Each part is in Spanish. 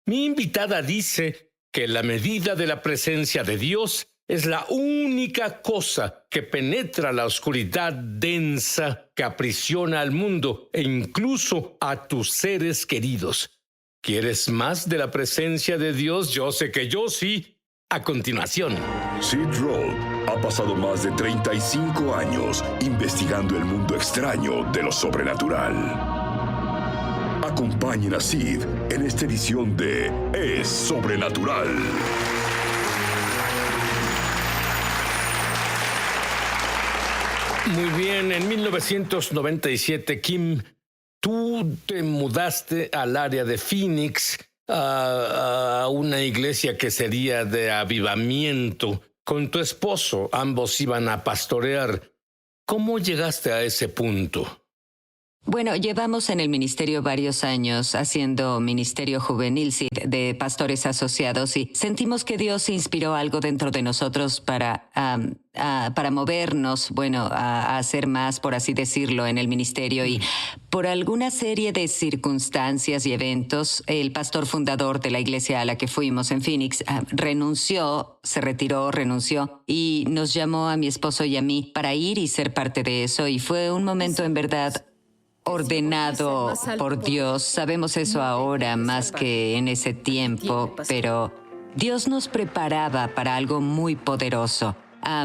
Mi invitada dice que la medida de la presencia de Dios es la única cosa que penetra la oscuridad densa que aprisiona al mundo e incluso a tus seres queridos. ¿Quieres más de la presencia de Dios? Yo sé que yo sí. A continuación. Sid Roth ha pasado más de 35 años investigando el mundo extraño de lo sobrenatural. Acompañen a Sid en esta edición de Es Sobrenatural. Muy bien, en 1997, Kim, tú te mudaste al área de Phoenix, a una iglesia que sería de avivamiento. Con tu esposo, ambos iban a pastorear. ¿Cómo llegaste a ese punto? Bueno, llevamos en el ministerio varios años haciendo ministerio juvenil, sí, de pastores asociados, y sentimos que Dios inspiró algo dentro de nosotros para movernos, a hacer más, por así decirlo, en el ministerio. Y por alguna serie de circunstancias y eventos, el pastor fundador de la iglesia a la que fuimos en Phoenix renunció, y nos llamó a mi esposo y a mí para ir y ser parte de eso. Y fue un momento en verdad ordenado por Dios. Sabemos eso ahora más que en ese tiempo, pero Dios nos preparaba para algo muy poderoso.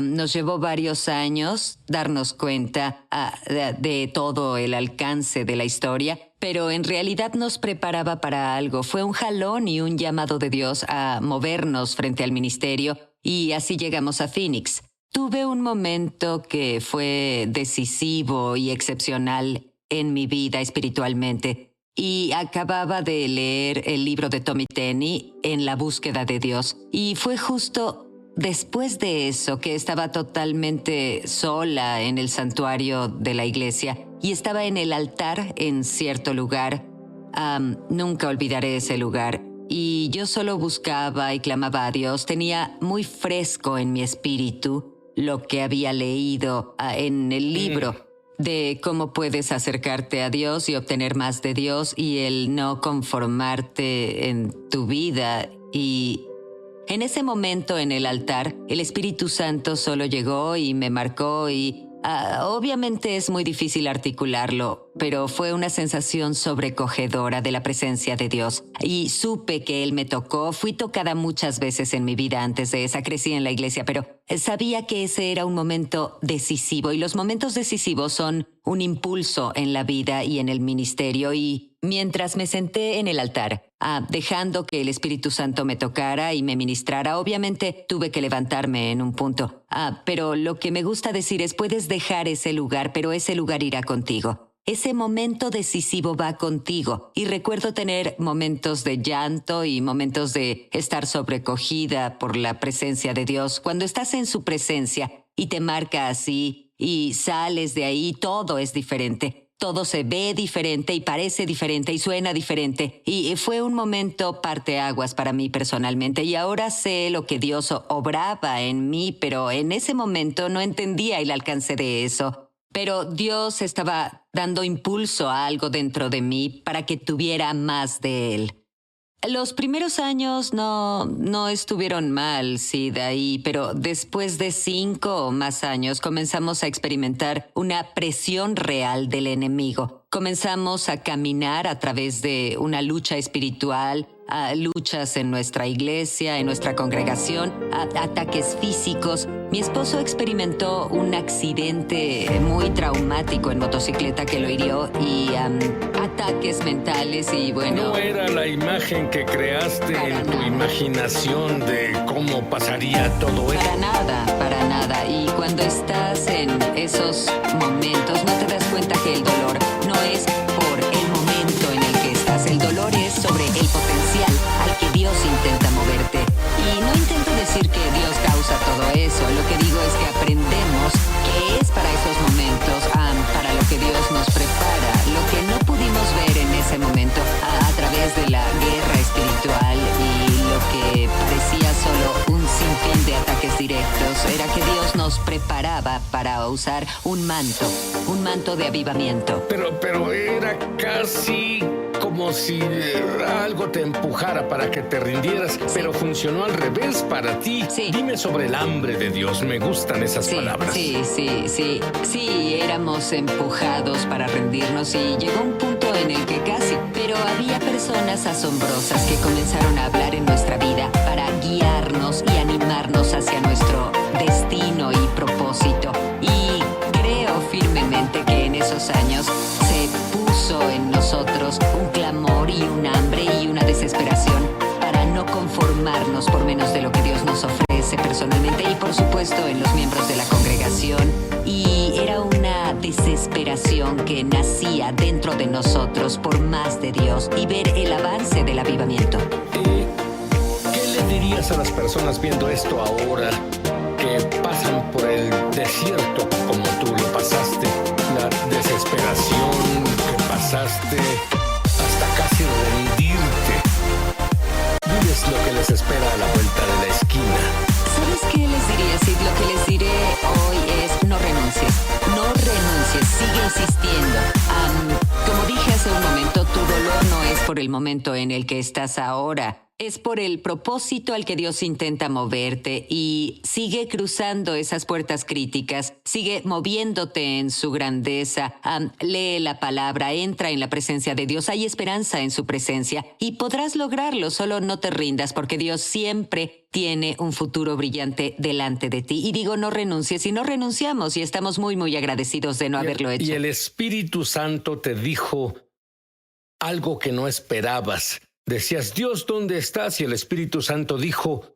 Nos llevó varios años darnos cuenta de todo el alcance de la historia, pero en realidad nos preparaba para algo. Fue un jalón y un llamado de Dios a movernos frente al ministerio, y así llegamos a Phoenix. Tuve un momento que fue decisivo y excepcional en mi vida espiritualmente, y acababa de leer el libro de Tommy Tenney, En la búsqueda de Dios, y fue justo después de eso que estaba totalmente sola en el santuario de la iglesia y estaba en el altar en cierto lugar. Nunca olvidaré ese lugar. Y yo solo buscaba y clamaba a Dios. Tenía muy fresco en mi espíritu lo que había leído en el libro de cómo puedes acercarte a Dios y obtener más de Dios, y el no conformarte en tu vida. Y en ese momento en el altar, el Espíritu Santo solo llegó y me marcó, y obviamente es muy difícil articularlo, pero fue una sensación sobrecogedora de la presencia de Dios. Y supe que Él me tocó. Fui tocada muchas veces en mi vida antes de esa. Crecí en la iglesia, pero sabía que ese era un momento decisivo. Y los momentos decisivos son un impulso en la vida y en el ministerio. Y mientras me senté en el altar, dejando que el Espíritu Santo me tocara y me ministrara, obviamente tuve que levantarme en un punto. Pero lo que me gusta decir es, puedes dejar ese lugar, pero ese lugar irá contigo. Ese momento decisivo va contigo. Y recuerdo tener momentos de llanto y momentos de estar sobrecogida por la presencia de Dios. Cuando estás en su presencia y te marca así y sales de ahí, todo es diferente. Todo se ve diferente y parece diferente y suena diferente. Y fue un momento parteaguas para mí personalmente. Y ahora sé lo que Dios obraba en mí, pero en ese momento no entendía el alcance de eso. Pero Dios estaba dando impulso a algo dentro de mí para que tuviera más de Él. Los primeros años no estuvieron mal, sí, de ahí, pero después de 5 o más años comenzamos a experimentar una presión real del enemigo. Comenzamos a caminar a través de una lucha espiritual, luchas en nuestra iglesia, en nuestra congregación, ataques físicos. Mi esposo experimentó un accidente muy traumático en motocicleta que lo hirió, y ataques mentales y ¿No era la imagen que creaste en tu imaginación de cómo pasaría todo esto? Para nada. Y cuando estás en esos momentos no te das cuenta que el dolor no es por el momento en el que estás. El dolor es sobre el potencial al que Dios intenta moverte. Y no intento decir que Dios causa todo eso. Lo que digo es que aprendemos que es para esos momentos, para lo que Dios nos prepara. Lo que no pudimos ver en ese momento a través de la guerra espiritual y lo que parecía solo un sinfín de ataques directos era que Dios nos preparaba para usar un manto de avivamiento. Pero era casi como como si algo te empujara para que te rindieras, pero funcionó al revés para ti. Sí. Dime sobre el hambre de Dios. Me gustan esas palabras. Sí, éramos empujados para rendirnos y llegó un punto en el que casi. Pero había personas asombrosas que comenzaron a hablar en nuestra vida para guiarnos y animarnos hacia nuestro destino y propósito. Y creo firmemente que en esos años se puso en nosotros un clamor y un hambre y una desesperación para no conformarnos por menos de lo que Dios nos ofrece personalmente y por supuesto en los miembros de la congregación. Y era una desesperación que nacía dentro de nosotros por más de Dios y ver el avance del avivamiento. ¿Qué le dirías a las personas viendo esto ahora, que pasan por el desierto como tú lo pasaste? La desesperación que pasaste hasta casi rendirte. Diles lo que les espera a la vuelta de la esquina. ¿Sabes qué les diría, Sid? Lo que les diré hoy es no renuncies. No renuncies, sigue insistiendo. Como dije hace un momento, tu dolor no es por el momento en el que estás ahora. Es por el propósito al que Dios intenta moverte y sigue cruzando esas puertas críticas, sigue moviéndote en su grandeza, lee la palabra, entra en la presencia de Dios, hay esperanza en su presencia y podrás lograrlo, solo no te rindas porque Dios siempre tiene un futuro brillante delante de ti. Y digo, no renuncies y no renunciamos y estamos muy, muy agradecidos de no haberlo hecho. Y el Espíritu Santo te dijo algo que no esperabas. Decías, Dios, ¿dónde estás? Y el Espíritu Santo dijo,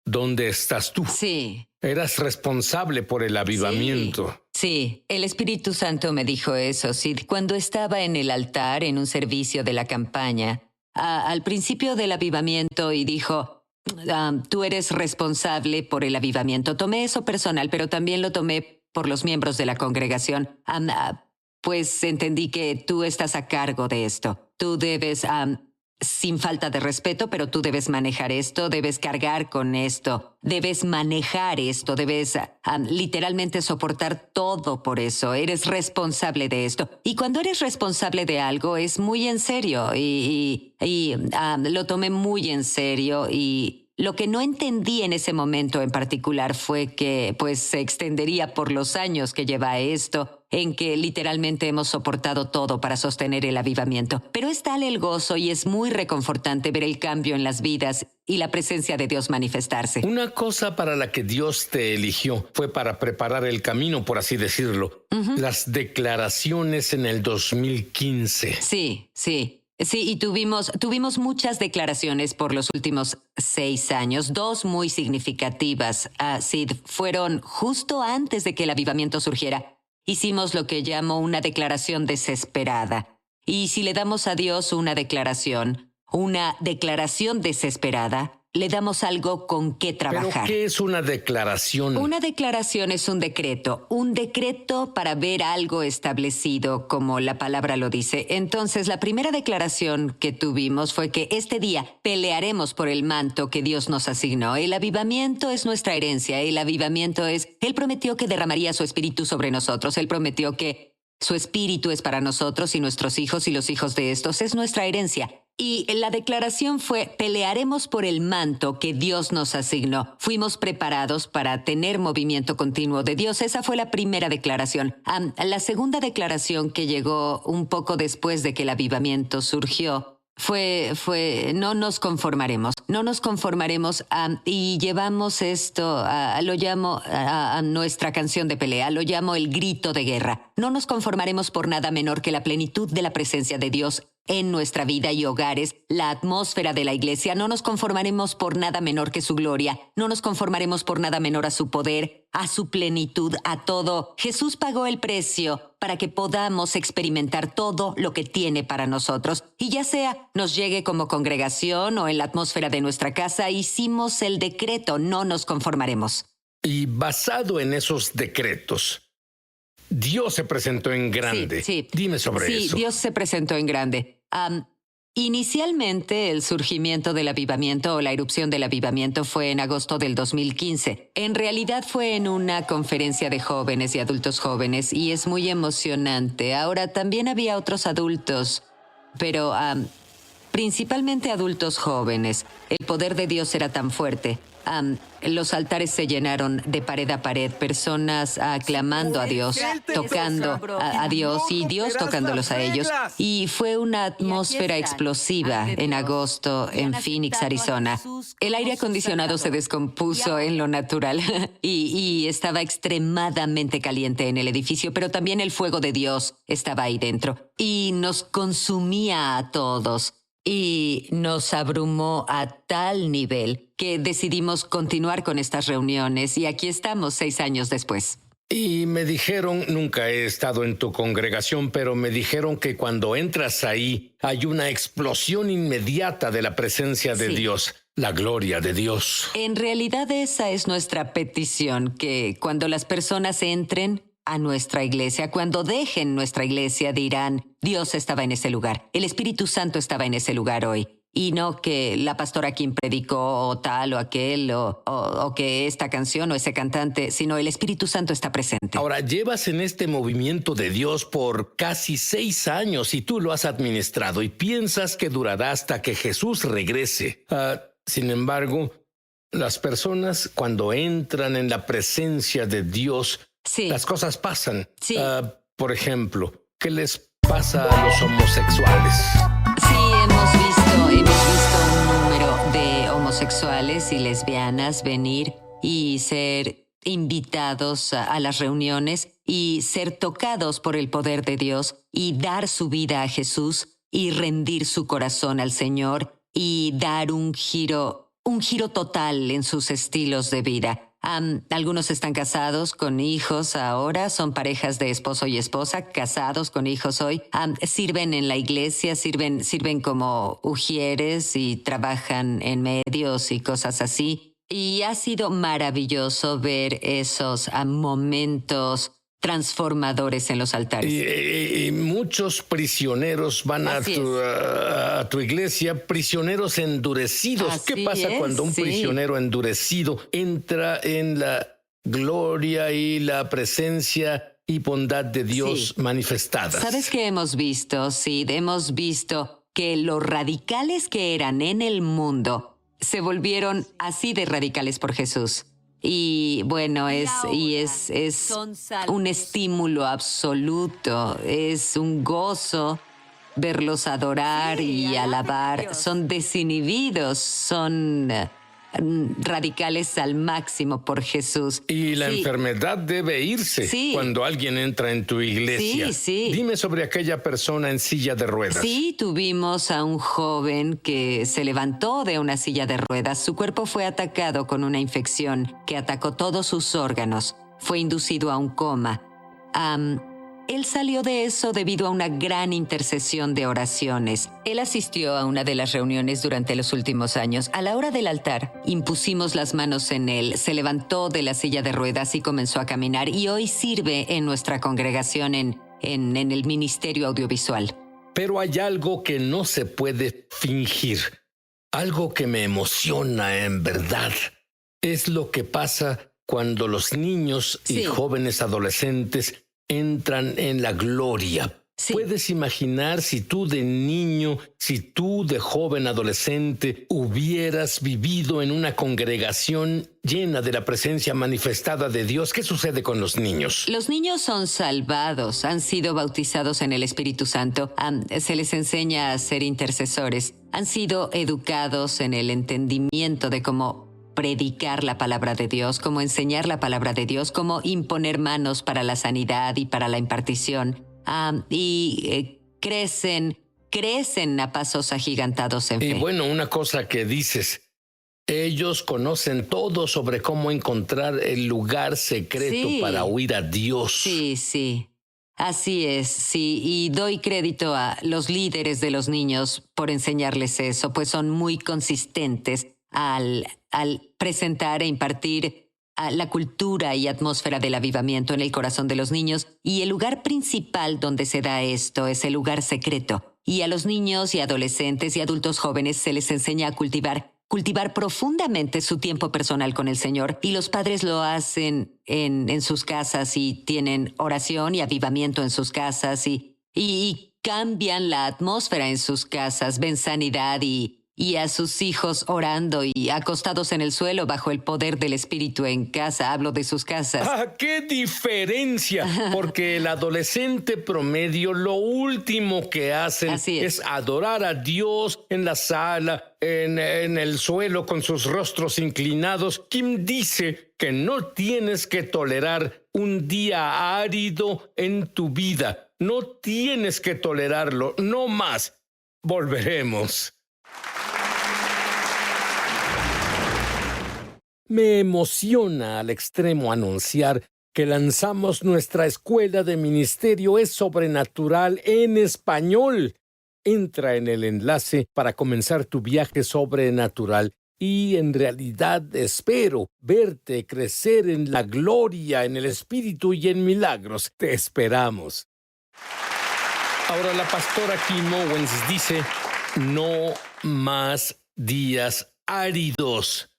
¿dónde estás tú? Sí. Eras responsable por el avivamiento. Sí, el Espíritu Santo me dijo eso, Sid, cuando estaba en el altar en un servicio de la campaña, al principio del avivamiento, y dijo, tú eres responsable por el avivamiento. Tomé eso personal, pero también lo tomé por los miembros de la congregación. Pues entendí que tú estás a cargo de esto. Tú debes... sin falta de respeto, pero tú debes manejar esto, debes cargar con esto, debes manejar esto, debes literalmente soportar todo por eso. Eres responsable de esto. Y cuando eres responsable de algo es muy en serio y lo tomé muy en serio y... Lo que no entendí en ese momento en particular fue que pues se extendería por los años que lleva esto, en que literalmente hemos soportado todo para sostener el avivamiento. Pero es tal el gozo y es muy reconfortante ver el cambio en las vidas y la presencia de Dios manifestarse. Una cosa para la que Dios te eligió fue para preparar el camino, por así decirlo. Las declaraciones en el 2015. Sí, y tuvimos muchas declaraciones por los últimos 6 años, 2 muy significativas. Sid, fueron justo antes de que el avivamiento surgiera. Hicimos lo que llamo una declaración desesperada. Y si le damos a Dios una declaración desesperada, le damos algo con qué trabajar. ¿Pero qué es una declaración? Una declaración es un decreto para ver algo establecido, como la palabra lo dice. Entonces, la primera declaración que tuvimos fue que este día pelearemos por el manto que Dios nos asignó. El avivamiento es nuestra herencia. El avivamiento es... Él prometió que derramaría su espíritu sobre nosotros. Él prometió que su espíritu es para nosotros y nuestros hijos y los hijos de estos. Es nuestra herencia. Y la declaración fue, pelearemos por el manto que Dios nos asignó. Fuimos preparados para tener movimiento continuo de Dios. Esa fue la primera declaración. La segunda declaración que llegó un poco después de que el avivamiento surgió fue no nos conformaremos. No nos conformaremos y llevamos esto, lo llamo a nuestra canción de pelea, lo llamo el grito de guerra. No nos conformaremos por nada menor que la plenitud de la presencia de Dios en nuestra vida y hogares, la atmósfera de la iglesia. No nos conformaremos por nada menor que su gloria. No nos conformaremos por nada menor a su poder, a su plenitud, a todo. Jesús pagó el precio para que podamos experimentar todo lo que tiene para nosotros. Y ya sea nos llegue como congregación o en la atmósfera de nuestra casa, hicimos el decreto, no nos conformaremos. Y basado en esos decretos, Dios se presentó en grande. Sí. Dime sobre eso. Sí, Dios se presentó en grande. Inicialmente, el surgimiento del avivamiento o la erupción del avivamiento fue en agosto del 2015. En realidad fue en una conferencia de jóvenes y adultos jóvenes y es muy emocionante. Ahora, también había otros adultos pero principalmente adultos jóvenes. El poder de Dios era tan fuerte. Los altares se llenaron de pared a pared, personas aclamando a Dios, tocando a Dios y Dios tocándolos a ellos. Y fue una atmósfera explosiva en agosto en Phoenix, Arizona. El aire acondicionado se descompuso en lo natural y estaba extremadamente caliente en el edificio, pero también el fuego de Dios estaba ahí dentro y nos consumía a todos. Y nos abrumó a tal nivel que decidimos continuar con estas reuniones y aquí estamos 6 años después. Y me dijeron, nunca he estado en tu congregación, pero me dijeron que cuando entras ahí hay una explosión inmediata de la presencia de Dios, la gloria de Dios. En realidad esa es nuestra petición, que cuando las personas entren a nuestra iglesia, cuando dejen nuestra iglesia, dirán, Dios estaba en ese lugar, el Espíritu Santo estaba en ese lugar hoy. Y no que la pastora quien predicó o tal o aquel o que esta canción o ese cantante, sino el Espíritu Santo está presente. Ahora, llevas en este movimiento de Dios por casi 6 años y tú lo has administrado y piensas que durará hasta que Jesús regrese. Sin embargo, las personas cuando entran en la presencia de Dios, las cosas pasan. Por ejemplo, ¿qué les pasa a los homosexuales? Sí, hemos visto un número de homosexuales y lesbianas venir y ser invitados a las reuniones y ser tocados por el poder de Dios y dar su vida a Jesús y rendir su corazón al Señor y dar un giro total en sus estilos de vida. Algunos están casados con hijos ahora, son parejas de esposo y esposa, casados con hijos hoy. Sirven en la iglesia, sirven como ujieres y trabajan en medios y cosas así. Y ha sido maravilloso ver esos momentos transformadores en los altares. Y muchos prisioneros van a tu iglesia, prisioneros endurecidos. Así ¿Qué pasa cuando un prisionero endurecido entra en la gloria y la presencia y bondad de Dios manifestadas? ¿Sabes qué hemos visto? Sí, hemos visto que los radicales que eran en el mundo se volvieron así de radicales por Jesús. Y bueno, es un estímulo absoluto, es un gozo verlos adorar y alabar. Son desinhibidos, son radicales al máximo por Jesús. Y la enfermedad debe irse cuando alguien entra en tu iglesia. Dime sobre aquella persona en silla de ruedas. Sí, tuvimos a un joven que se levantó de una silla de ruedas. Su cuerpo fue atacado con una infección que atacó todos sus órganos. Fue inducido a un coma. Él salió de eso debido a una gran intercesión de oraciones. Él asistió a una de las reuniones durante los últimos años. A la hora del altar, impusimos las manos en él, se levantó de la silla de ruedas y comenzó a caminar. Y hoy sirve en nuestra congregación en el ministerio audiovisual. Pero hay algo que no se puede fingir. Algo que me emociona en verdad. Es lo que pasa cuando los niños y jóvenes adolescentes entran en la gloria. ¿Puedes imaginar si tú de niño, si tú de joven adolescente hubieras vivido en una congregación llena de la presencia manifestada de Dios? ¿Qué sucede con los niños? Los niños son salvados, han sido bautizados en el Espíritu Santo, se les enseña a ser intercesores, han sido educados en el entendimiento de cómo predicar la palabra de Dios, cómo enseñar la palabra de Dios, cómo imponer manos para la sanidad y para la impartición. Crecen a pasos agigantados en fe. Y bueno, una cosa que dices, ellos conocen todo sobre cómo encontrar el lugar secreto para oír a Dios. Sí. Así es, sí. Y doy crédito a los líderes de los niños por enseñarles eso, pues son muy consistentes al presentar e impartir la cultura y atmósfera del avivamiento en el corazón de los niños. Y el lugar principal donde se da esto es el lugar secreto. Y a los niños y adolescentes y adultos jóvenes se les enseña a cultivar profundamente su tiempo personal con el Señor. Y los padres lo hacen en sus casas y tienen oración y avivamiento en sus casas y cambian la atmósfera en sus casas, ven sanidad y a sus hijos orando y acostados en el suelo bajo el poder del Espíritu en casa. Hablo de sus casas. ¡Ah, qué diferencia! Porque el adolescente promedio lo último que hacen es adorar a Dios en la sala, en el suelo con sus rostros inclinados. Kim dice que no tienes que tolerar un día árido en tu vida. No tienes que tolerarlo, no más. Volveremos. Me emociona al extremo anunciar que lanzamos nuestra escuela de ministerio Es Sobrenatural en español. Entra en el enlace para comenzar tu viaje sobrenatural y en realidad espero verte crecer en la gloria, en el Espíritu y en milagros. Te esperamos. Ahora la pastora Kim Owens dice, no más días áridos.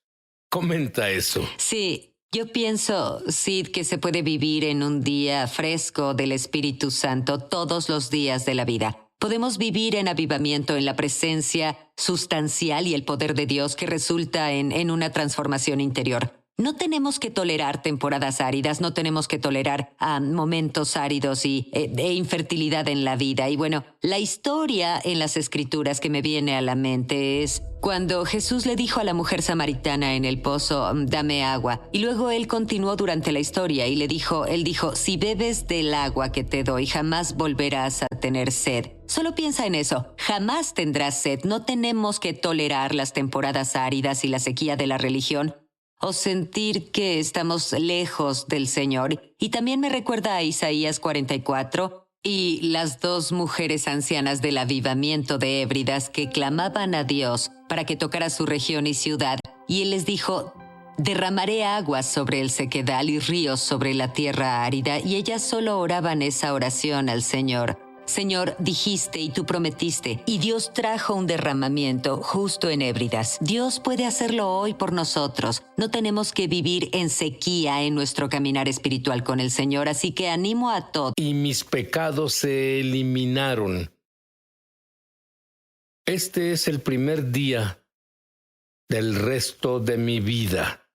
Comenta eso. Sí, yo pienso, Sid, que se puede vivir en un día fresco del Espíritu Santo todos los días de la vida. Podemos vivir en avivamiento, en la presencia sustancial y el poder de Dios que resulta en una transformación interior. No tenemos que tolerar temporadas áridas, no tenemos que tolerar momentos áridos e infertilidad en la vida. Y bueno, la historia en las Escrituras que me viene a la mente es cuando Jesús le dijo a la mujer samaritana en el pozo, dame agua. Y luego él continuó durante la historia y él dijo, si bebes del agua que te doy, jamás volverás a tener sed. Solo piensa en eso, jamás tendrás sed. No tenemos que tolerar las temporadas áridas y la sequía de la religión, o sentir que estamos lejos del Señor. Y también me recuerda a Isaías 44 y las dos mujeres ancianas del avivamiento de Hébridas que clamaban a Dios para que tocara su región y ciudad. Y Él les dijo, derramaré aguas sobre el sequedal y ríos sobre la tierra árida. Y ellas solo oraban esa oración al Señor. Señor, dijiste y tú prometiste, y Dios trajo un derramamiento justo en Hébridas. Dios puede hacerlo hoy por nosotros. No tenemos que vivir en sequía en nuestro caminar espiritual con el Señor, así que animo a todos. Y mis pecados se eliminaron. Este es el primer día del resto de mi vida,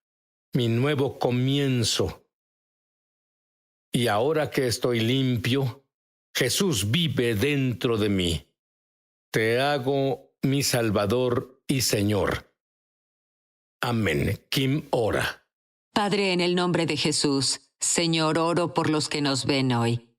mi nuevo comienzo. Y ahora que estoy limpio, Jesús vive dentro de mí. Te hago mi Salvador y Señor. Amén. Kim ora. Padre, en el nombre de Jesús, Señor, oro por los que nos ven hoy.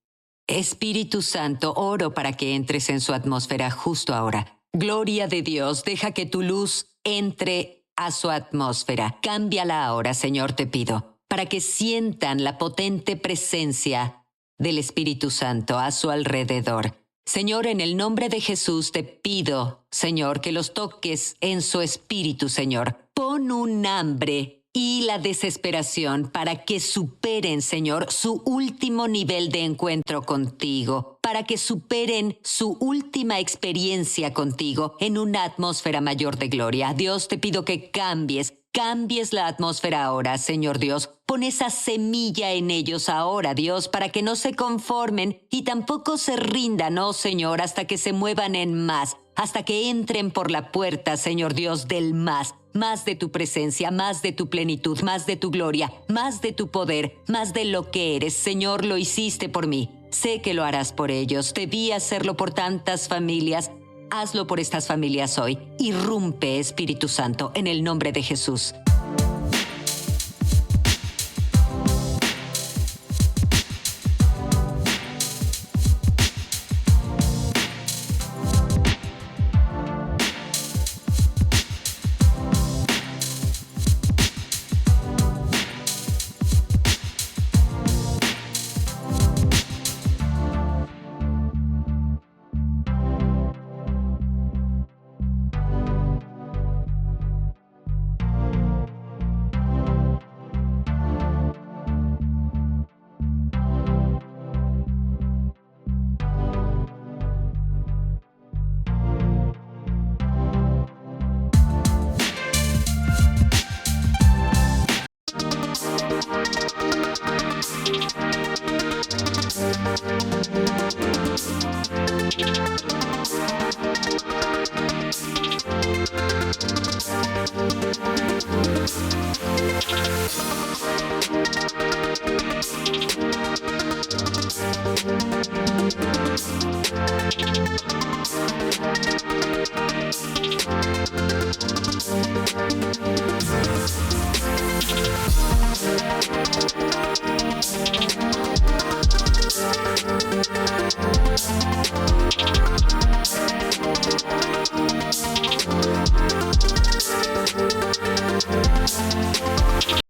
Espíritu Santo, oro para que entres en su atmósfera justo ahora. Gloria de Dios, deja que tu luz entre a su atmósfera. Cámbiala ahora, Señor, te pido, para que sientan la potente presencia del Espíritu Santo a su alrededor. Señor, en el nombre de Jesús te pido, Señor, que los toques en su espíritu, Señor. Pon un hambre y la desesperación para que superen, Señor, su último nivel de encuentro contigo, para que superen su última experiencia contigo en una atmósfera mayor de gloria. Dios, te pido que cambies la atmósfera ahora, Señor Dios. Pon esa semilla en ellos ahora, Dios, para que no se conformen y tampoco se rindan, oh Señor, hasta que se muevan en más, hasta que entren por la puerta, Señor Dios, del más de tu presencia, más de tu plenitud, más de tu gloria, más de tu poder, más de lo que eres. Señor, lo hiciste por mí. Sé que lo harás por ellos. Debí hacerlo por tantas familias. Hazlo por estas familias hoy. Irrumpe, Espíritu Santo, en el nombre de Jesús.